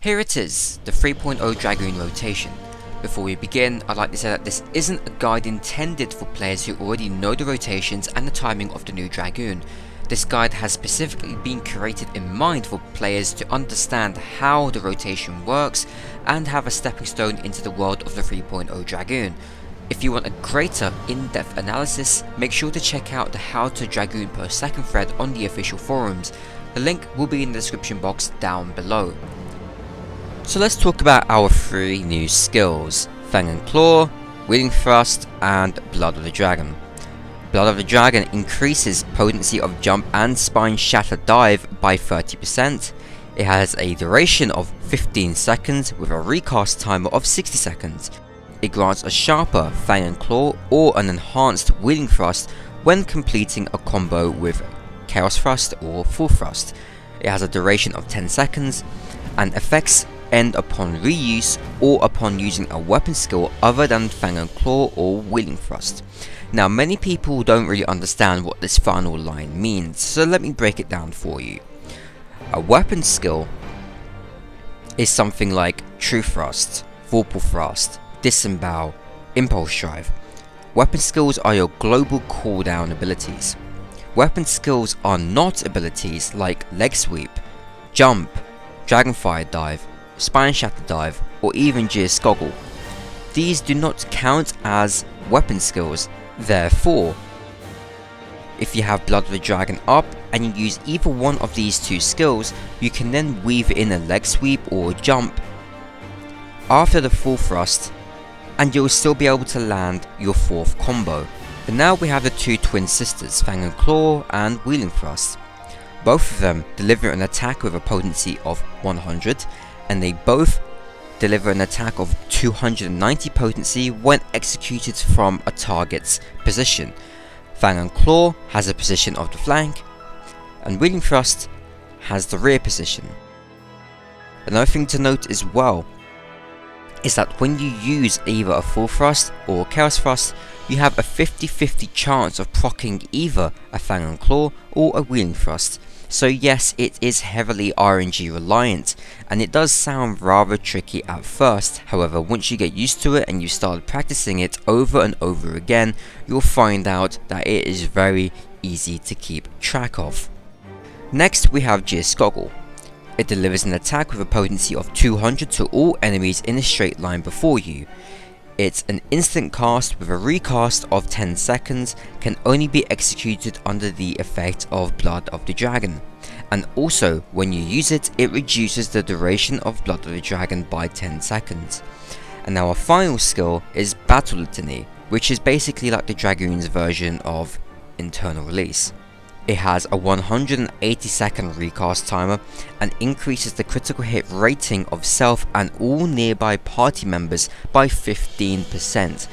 Here it is, the 3.0 Dragoon rotation. Before we begin, I'd like to say that this isn't a guide intended for players who already know the rotations and the timing of the new Dragoon. This guide has specifically been created in mind for players to understand how the rotation works and have a stepping stone into the world of the 3.0 Dragoon. If you want a greater in-depth analysis, make sure to check out the How to Dragoon per Second thread on the official forums. The link will be in the description box down below. So let's talk about our three new skills: Fang and Claw, Wheeling Thrust, and Blood of the Dragon. Blood of the Dragon increases potency of jump and spine shatter dive by 30%. It has a duration of 15 seconds with a recast timer of 60 seconds. It grants a sharper Fang and Claw or an enhanced Wheeling Thrust when completing a combo with Chaos Thrust or Full Thrust. It has a duration of 10 seconds and effects end upon reuse or upon using a weapon skill other than Fang and Claw or Wheeling Thrust. Now, many people don't really understand what this final line means, so let me break it down for you. A weapon skill is something like True Thrust, Vorpal Thrust, Disembowel, Impulse Drive. Weapon skills are your global cooldown abilities. Weapon skills are not abilities like Leg Sweep, Jump, Dragonfire Dive, Spine Shatter Dive, or even Gear's Goggle. These do not count as weapon skills. Therefore, if you have Blood of the Dragon up and you use either one of these two skills, you can then weave in a Leg Sweep or Jump after the Full Thrust, and you'll still be able to land your fourth combo. But now we have the two twin sisters, Fang and Claw and Wheeling Thrust. Both of them deliver an attack with a potency of 100, and they both deliver an attack of 290 potency when executed from a target's position. Fang and Claw has a position of the flank, and Wheeling Thrust has the rear position. Another thing to note as well is that when you use either a Full Thrust or Chaos Thrust, you have a 50-50 chance of proccing either a Fang and Claw or a Wheeling Thrust. So yes, it is heavily RNG reliant, and it does sound rather tricky at first. However, once you get used to it and you start practicing it over and over again, you'll find out that it is very easy to keep track of. Next, we have Gear's Goggle. It delivers an attack with a potency of 200 to all enemies in a straight line before you. It's an instant cast with a recast of 10 seconds, can only be executed under the effect of Blood of the Dragon. And also, when you use it, it reduces the duration of Blood of the Dragon by 10 seconds. And now our final skill is Battle Litany, which is basically like the Dragoon's version of Internal Release. It has a 180 second recast timer and increases the critical hit rating of self and all nearby party members by 15%.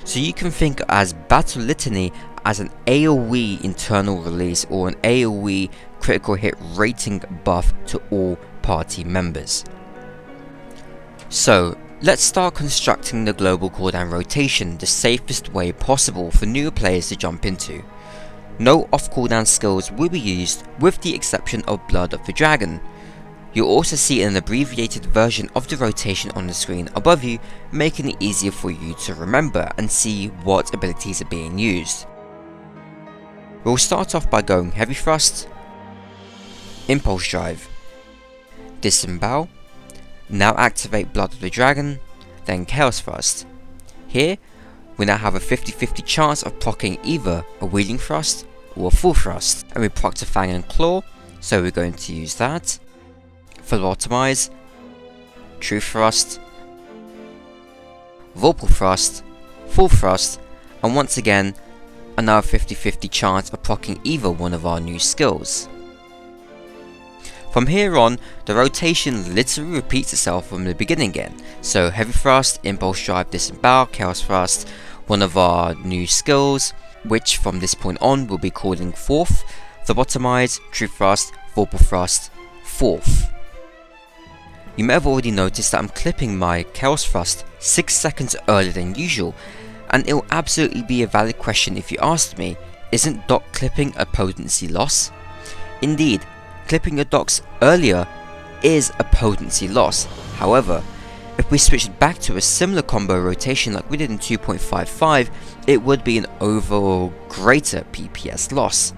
So you can think as Battle Litany as an AoE internal release or an AoE critical hit rating buff to all party members. So let's start constructing the global cooldown rotation the safest way possible for newer players to jump into. No off cooldown skills will be used with the exception of Blood of the Dragon. You'll also see an abbreviated version of the rotation on the screen above you, making it easier for you to remember and see what abilities are being used. We'll start off by going Heavy Thrust, Impulse Drive, Disembowel, now activate Blood of the Dragon, then Chaos Thrust. Here, we now have a 50-50 chance of proccing either a Wheeling Thrust or a Full Thrust, and we procced a Fang and Claw, so we're going to use that. Phlebotomize, True Thrust, Vorpal Thrust, Full Thrust, and once again another 50-50 chance of proccing either one of our new skills. From here on, the rotation literally repeats itself from the beginning again. So Heavy Thrust, Impulse Drive, Disembowel, Chaos Thrust, one of our new skills, which from this point on we'll be calling fourth, Phlebotomize, True Thrust, Vorpal Thrust, fourth. You may have already noticed that I'm clipping my Chaos Thrust 6 seconds earlier than usual, and it will absolutely be a valid question if you asked me, isn't dot clipping a potency loss? Indeed, clipping your docs earlier is a potency loss. However, if we switched back to a similar combo rotation like we did in 2.55, it would be an overall greater PPS loss.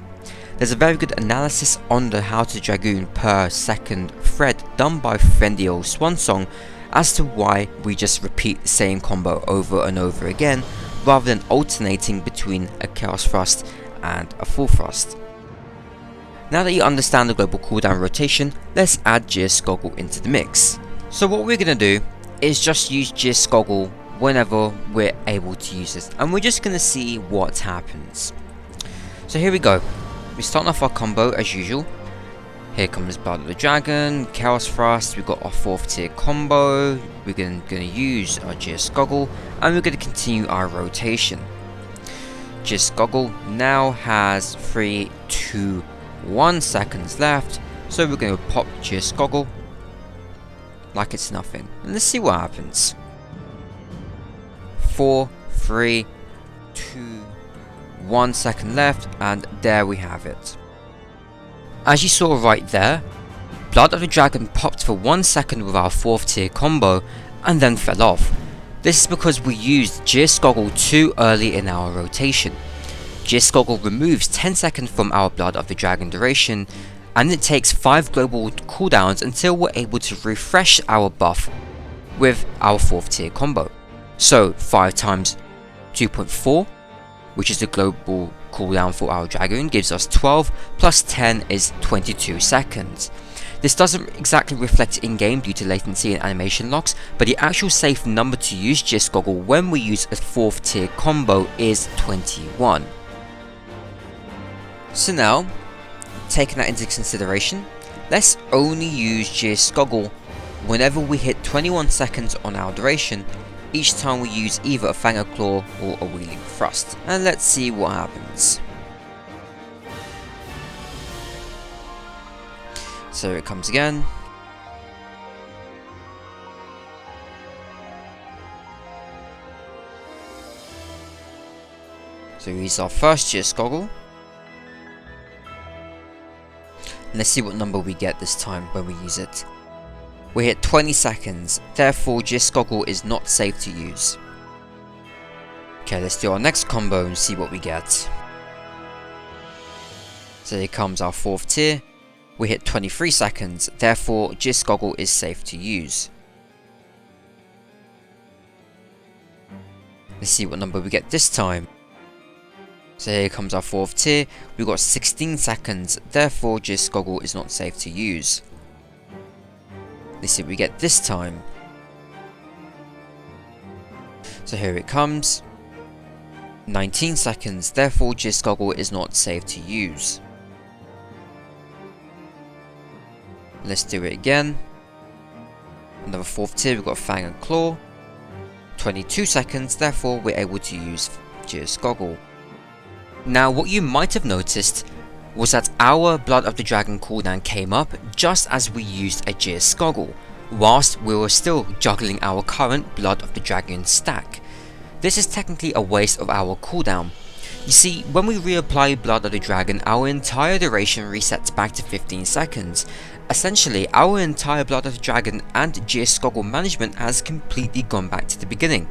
There's a very good analysis on the how to Dragoon per second thread done by friendly old Swansong as to why we just repeat the same combo over and over again rather than alternating between a Chaos Thrust and a Full Thrust. Now that you understand the global cooldown rotation, let's add Gear Goggle into the mix. So what we're going to do is just use Gear Goggle whenever we're able to use it, and we're just going to see what happens. So here we go. We start off our combo as usual. Here comes Blood of the Dragon, Chaos Thrust, we've got our 4th tier combo, we're going to use our Gear Goggle, and we're going to continue our rotation. Gear Goggle now has 3, 2, 1 seconds left, so we're going to pop Gear Goggle like it's nothing, and let's see what happens. 4, 3, 2, 1 second left, and there we have it. As you saw right there, Blood of the Dragon popped for 1 second with our 4th tier combo and then fell off. This is because we used Gear Goggle too early in our rotation. Gear Goggle removes 10 seconds from our Blood of the Dragon duration, and it takes 5 global cooldowns until we're able to refresh our buff with our 4th tier combo. So 5 times 2.4, which is the global cooldown for our Dragoon, gives us 12, plus 10 is 22 seconds. This doesn't exactly reflect in-game due to latency and animation locks, but the actual safe number to use Gear Goggle when we use a 4th tier combo is 21. So now, taking that into consideration, let's only use Gear Goggle whenever we hit 21 seconds on our duration, each time we use either a Fang of Claw or a Wheeling Thrust. And let's see what happens. So it comes again. So we use our first Gear Goggle. And let's see what number we get this time when we use it. We hit 20 seconds, therefore Gear Goggle is not safe to use. Okay, let's do our next combo and see what we get. So here comes our 4th tier. We hit 23 seconds, therefore Gear Goggle is safe to use. Let's see what number we get this time. So here comes our 4th tier, we've got 16 seconds, therefore Gear Goggle is not safe to use. Let's see what we get this time. So here it comes. 19 seconds, therefore Gear Goggle is not safe to use. Let's do it again. Another 4th tier, we've got Fang and Claw. 22 seconds, therefore we're able to use Gear Goggle. Now what you might have noticed was that our Blood of the Dragon cooldown came up just as we used a Gear Goggle, whilst we were still juggling our current Blood of the Dragon stack. This is technically a waste of our cooldown. You see, when we reapply Blood of the Dragon, our entire duration resets back to 15 seconds. Essentially, our entire Blood of the Dragon and Gear Goggle management has completely gone back to the beginning.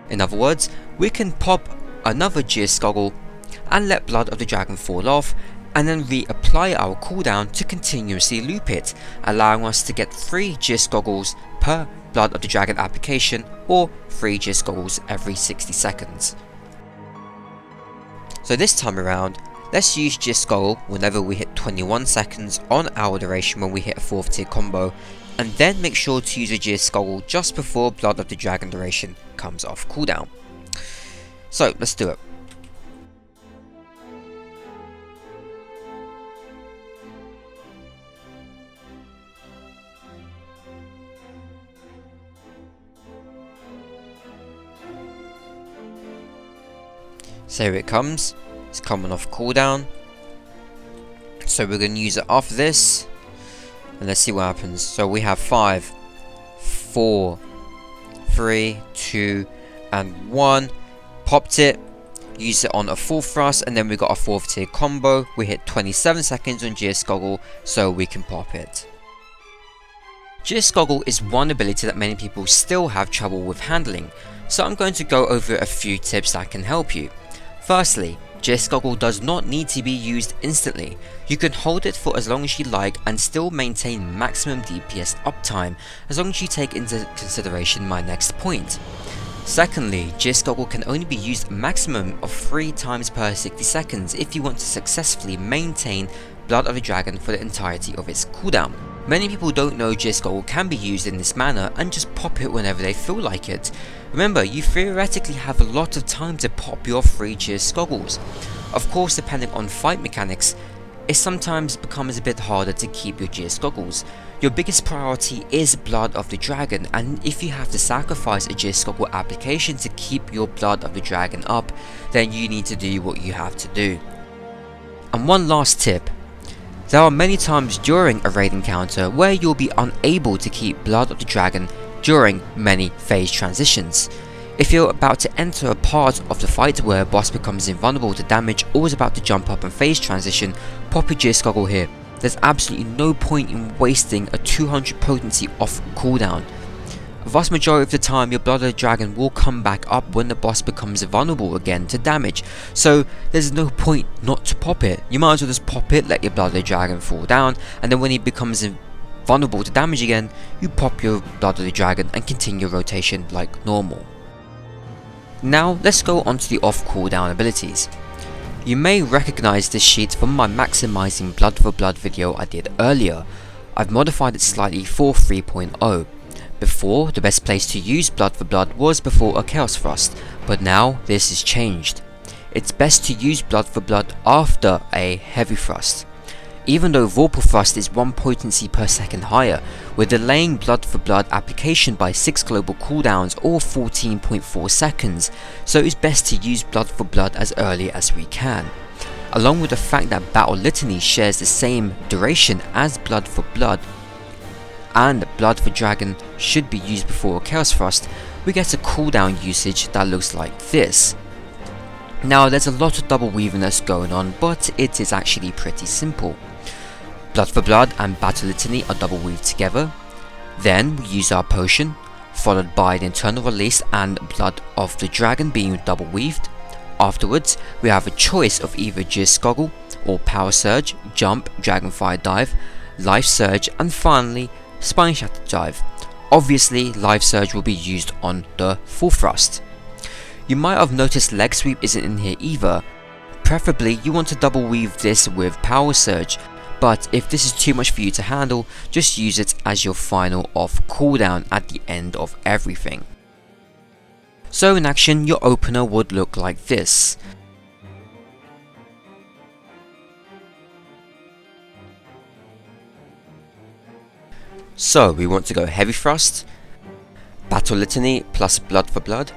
In other words, we can pop another Gear Goggle and let Blood of the Dragon fall off, and then reapply our cooldown to continuously loop it, allowing us to get 3 Gear Goggles per Blood of the Dragon application, or 3 Gear Goggles every 60 seconds. So this time around, let's use Gear Goggle whenever we hit 21 seconds on our duration when we hit a 4th tier combo, and then make sure to use a Gear Goggle just before Blood of the Dragon duration comes off cooldown. So let's do it. So here it comes. It's coming off cooldown. So we're going to use it after this. And let's see what happens. So we have 5, 4, 3, 2, and 1. Popped it. Used it on a full thrust. And then we got a 4th tier combo. We hit 27 seconds on Gear Goggle. So we can pop it. Gear Goggle is one ability that many people still have trouble with handling, so I'm going to go over a few tips that can help you. Firstly, Gear Goggle does not need to be used instantly. You can hold it for as long as you like and still maintain maximum DPS uptime, as long as you take into consideration my next point. Secondly, Gear Goggle can only be used a maximum of 3 times per 60 seconds if you want to successfully maintain Blood of the Dragon for the entirety of its cooldown. Many people don't know Gear Goggle can be used in this manner and just pop it whenever they feel like it. Remember, you theoretically have a lot of time to pop your free Gear Goggles. Of course, depending on fight mechanics, it sometimes becomes a bit harder to keep your Gear Goggles. Your biggest priority is Blood of the Dragon, and if you have to sacrifice a Gear Goggle application to keep your Blood of the Dragon up, then you need to do what you have to do. And one last tip. There are many times during a raid encounter where you'll be unable to keep Blood of the Dragon during many phase transitions. If you're about to enter a part of the fight where a boss becomes invulnerable to damage or is about to jump up and phase transition, pop your Gear Goggle here. There's absolutely no point in wasting a 200 potency off cooldown. A vast majority of the time your Blood of the Dragon will come back up when the boss becomes vulnerable again to damage, so there's no point not to pop it. You might as well just pop it, let your Blood of the Dragon fall down, and then when he becomes vulnerable to damage again, you pop your Blood of the Dragon and continue your rotation like normal. Now let's go on to the off cooldown abilities. You may recognize this sheet from my maximizing Blood for Blood video I did earlier. I've modified it slightly for 3.0. Before, the best place to use Blood for Blood was before a Chaos Thrust, but now this is changed. It's best to use Blood for Blood after a Heavy Thrust. Even though Vorpal Thrust is 1 potency per second higher, we're delaying Blood for Blood application by 6 global cooldowns or 14.4 seconds, so it's best to use Blood for Blood as early as we can. Along with the fact that Battle Litany shares the same duration as Blood for Blood, and Blood for Dragon should be used before a Chaos Thrust, we get a cooldown usage that looks like this. Now there's a lot of double weaviness going on, but it is actually pretty simple. Blood for Blood and Battle Litany are double weaved together, then we use our potion, followed by the internal release and Blood of the Dragon being double weaved. Afterwards, we have a choice of either Gear Goggle or Power Surge, Jump, Dragonfire Dive, Life Surge, and finally Spine Shatter Dive. Obviously, Life Surge will be used on the full thrust. You might have noticed Leg Sweep isn't in here either. Preferably, you want to double weave this with Power Surge, but if this is too much for you to handle, just use it as your final off cooldown at the end of everything. So in action, your opener would look like this. So we want to go Heavy Thrust, Battle Litany plus Blood for Blood,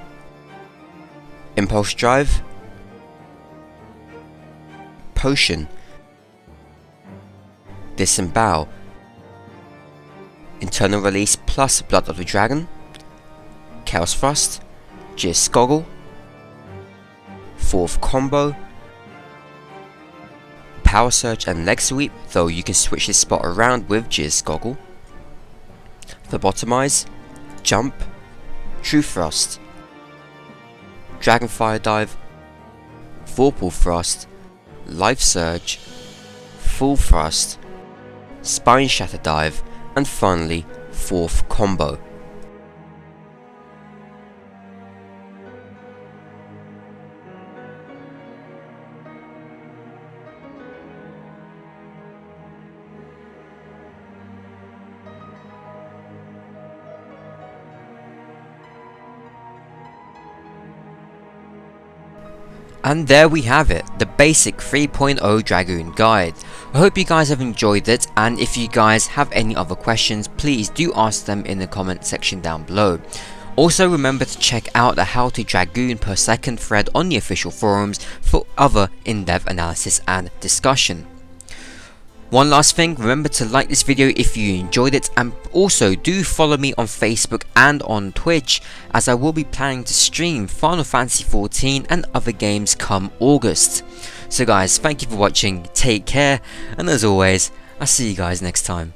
Impulse Drive, Potion, Disembowel, Internal Release plus Blood of the Dragon, Chaos Thrust, Gear Goggle, 4th combo, Power Surge and Leg Sweep, though you can switch this spot around with Gear Goggle, Phlebotomize, Jump, True Thrust, Dragonfire Dive, Vorpal Thrust, Life Surge, Full Thrust, Spine Shatter Dive, and finally 4th combo. And there we have it, the basic 3.0 Dragoon guide. I hope you guys have enjoyed it, and if you guys have any other questions, please do ask them in the comment section down below. Also remember to check out the How to Dragoon per Second thread on the official forums for other in-depth analysis and discussion. One last thing, remember to like this video if you enjoyed it, and also do follow me on Facebook and on Twitch, as I will be planning to stream Final Fantasy XIV and other games come August. So guys, thank you for watching, take care, and as always, I'll see you guys next time.